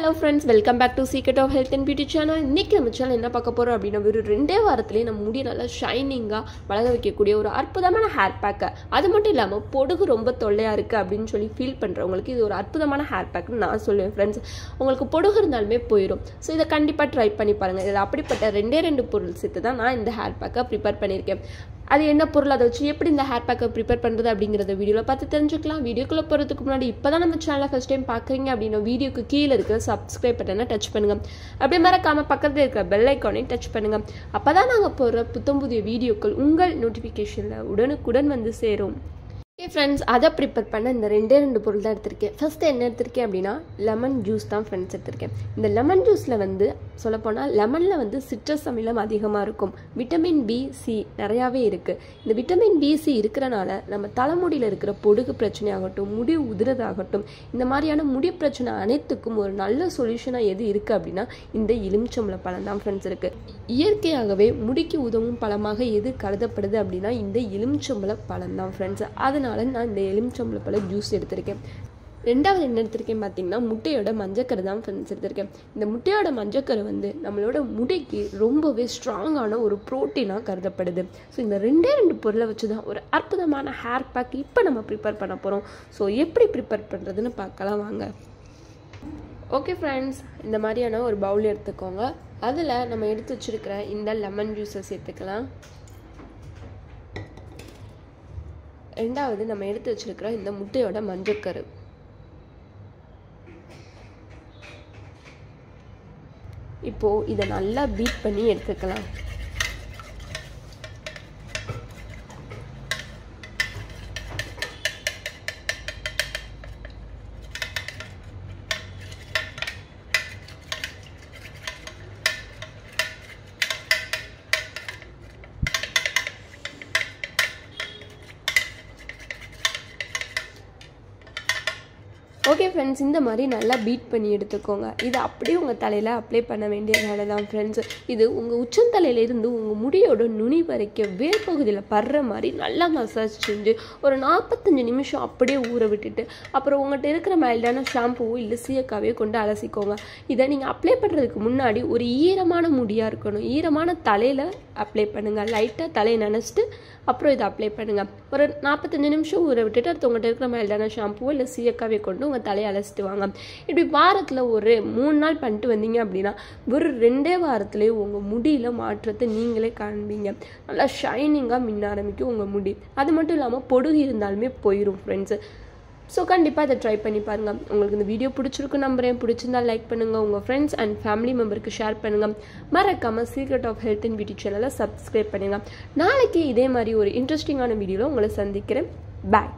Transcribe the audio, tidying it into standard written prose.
Hello friends, welcome back to Secret of Health and Beauty channel. இன்னைக்கு நம்ம channel என்ன பார்க்க போறோம் அப்படினா ஒரு 2 வாரத்திலே நம்ம முடி நல்லா ஷைனிங்கா வளர வைக்கக்கூடிய ஒரு அற்புதமான ஹேர் பேக். அது மட்டும் இல்லாம பொடுகு ரொம்ப தொல்லையா இருக்கு அப்படினு சொல்லி ஃபீல் பண்றவங்களுக்கு இது ஒரு அற்புதமான ஹேர் பேக்னு நான் சொல்லுவேன் फ्रेंड्स. உங்களுக்கு பொடுகு இருந்தாலுமே போயிடும். சோ இத கண்டிப்பா ட்ரை பண்ணி பாருங்க. இது அப்படிப்பட்ட ரெண்டு பொருள் சேர்த்து தான் நான் இந்த ஹேர் பேக்கை ப்ரிப்பேர் பண்ணிருக்கேன். அது என்ன பொருள் அதை வச்சு எப்படி இந்த ஹேர் பேக்கை ப்ரிப்பேர் பண்ணுறது அப்படிங்கிறத வீடியோவில் பார்த்து தெரிஞ்சுக்கலாம். வீடியோக்குள்ளே போகிறதுக்கு முன்னாடி இப்போ தான் நம்ம சேனலை ஃபஸ்ட் டைம் பார்க்குறீங்க அப்படின்னா வீடியோக்கு கீழே இருக்கிற சப்ஸ்கிரைப் பட்டனை டச் பண்ணுங்கள். அப்படியே மறக்காமல் பக்கத்தில் இருக்கிற பெல் ஐக்கானையும் டச் பண்ணுங்கள். அப்போ தான் நாங்கள் போடுற புதிய வீடியோக்கள் உங்கள் நோட்டிஃபிகேஷனில் உடனுக்குடன் வந்து சேரும். ஓகே ஃப்ரெண்ட்ஸ், அதை ப்ரிப்பேர் பண்ண இந்த ரெண்டு பொருள் தான் எடுத்திருக்கேன். ஃபஸ்ட்டு என்ன எடுத்திருக்கேன் அப்படின்னா லெமன் ஜூஸ் தான் ஃப்ரெண்ட்ஸ் எடுத்திருக்கேன். இந்த லெமன் ஜூஸில் வந்து சொல்லப்போனால் லெமனில் வந்து சிட்ரஸ் அமிலம் அதிகமாக இருக்கும். விட்டமின் B-C நிறையாவே இருக்குது. இந்த விட்டமின் B-C இருக்கிறனால நம்ம தலைமுடியில் இருக்கிற பொடுகு பிரச்சனை ஆகட்டும், முடி உதிரதாகட்டும், இந்த மாதிரியான முடி பிரச்சனை அனைத்துக்கும் ஒரு நல்ல சொல்யூஷனாக எது இருக்குது அப்படின்னா இந்த எலுமிச்சம்பழ பழம் தான் ஃப்ரெண்ட்ஸ் இருக்குது. இயற்கையாகவே முடிக்கு உதவும் பழமாக எது கருதப்படுது அப்படின்னா இந்த எலுமிச்சம்பழ பழம் தான் ஃப்ரெண்ட்ஸ். அதனால நான் இந்த எலுமிச்சம்பழ பழ ஜூஸ் எடுத்திருக்கேன். ரெண்டாவது என்ன எடுத்திருக்கேன் பார்த்தீங்கன்னா முட்டையோட மஞ்சக்கரு தான் ஃப்ரெண்ட்ஸ் எடுத்திருக்கேன். இந்த முட்டையோட மஞ்சக்கரு வந்து நம்மளோட முடிக்கு ரொம்பவே ஸ்ட்ராங்கான ஒரு ப்ரோட்டீனாக கருதப்படுது. ஸோ இந்த ரெண்டு பொருளை வச்சு தான் ஒரு அற்புதமான ஹேர் பேக் இப்போ நம்ம ப்ரிப்பேர் பண்ண போகிறோம். ஸோ எப்படி ப்ரிப்பேர் பண்ணுறதுன்னு பார்க்கலாம் வாங்க. ஓகே ஃப்ரெண்ட்ஸ், இந்த மாதிரியான ஒரு பவுல் எடுத்துக்கோங்க. அதில் நம்ம எடுத்து வச்சுருக்கிற இந்த லெமன் ஜூஸை சேர்த்துக்கலாம். ரெண்டாவது நம்ம எடுத்து வச்சிருக்கிற இந்த முட்டையோட மஞ்சக்கரு, இப்போ இதை நல்லா பீட் பண்ணி எடுத்துக்கலாம். ஓகே ஃப்ரெண்ட்ஸ், இந்த மாதிரி நல்லா பீட் பண்ணி எடுத்துக்கோங்க. இது அப்படியே உங்கள் தலையில் அப்ளை பண்ண வேண்டிய வேலை தான் ஃப்ரெண்ட்ஸ். இது உங்கள் உச்சந்தலையிலேருந்து உங்கள் முடியோட நுனி வரைக்கும் வேர் பகுதியில் படுற மாதிரி நல்லா மசாஜ் செஞ்சு ஒரு 45 நிமிஷம் அப்படியே ஊற விட்டுட்டு அப்புறம் உங்கள்கிட்ட இருக்கிற மைல்டான ஷாம்புவோ இல்லை சீயக்காவையோ கொண்டு அலசிக்கோங்க. இதை நீங்கள் அப்ளை பண்ணுறதுக்கு முன்னாடி ஒரு ஈரமான முடியாக இருக்கணும். ஈரமான தலையில் அப்ளை பண்ணுங்கள். லைட்டாக தலையை நனைச்சிட்டு அப்புறம் இதை அப்ளை பண்ணுங்கள். ஒரு 45 நிமிஷம் ஊற விட்டுட்டு அடுத்து உங்கள்கிட்ட இருக்கிற மைல்டான ஷாம்புவோ இல்லை சீயக்காவையோ கொண்டு உங்கள் தலையை அலசிட்டு வாங்க. இப்படி வாரத்தில் ஒரு 3 நாள் பண்ணிட்டு வந்தீங்க அப்படின்னா ஒரு 2 வாரத்துலேயே உங்கள் முடியில் மாற்றத்தை நீங்களே காண்பீங்க. நல்லா ஷைனிங்காக மின்ன ஆரம்பிக்கும் உங்கள் முடி. அது மட்டும் இல்லாமல் பொடுகு இருந்தாலுமே போயிடும் ஃப்ரெண்ட்ஸு. ஸோ கண்டிப்பாக இதை ட்ரை பண்ணி பாருங்கள். உங்களுக்கு இந்த வீடியோ பிடிச்சிருக்கு நம்புறேன். பிடிச்சிருந்தா லைக் பண்ணுங்கள், உங்கள் ஃப்ரெண்ட்ஸ் அண்ட் ஃபேமிலி மெம்பருக்கு ஷேர் பண்ணுங்கள். மறக்காமல் secret of health and beauty சேனலை சப்ஸ்கிரைப் பண்ணுங்கள். நாளைக்கு இதே மாதிரி ஒரு இன்ட்ரெஸ்டிங்கான வீடியோவில் உங்களை சந்திக்கிறேன். பாய்.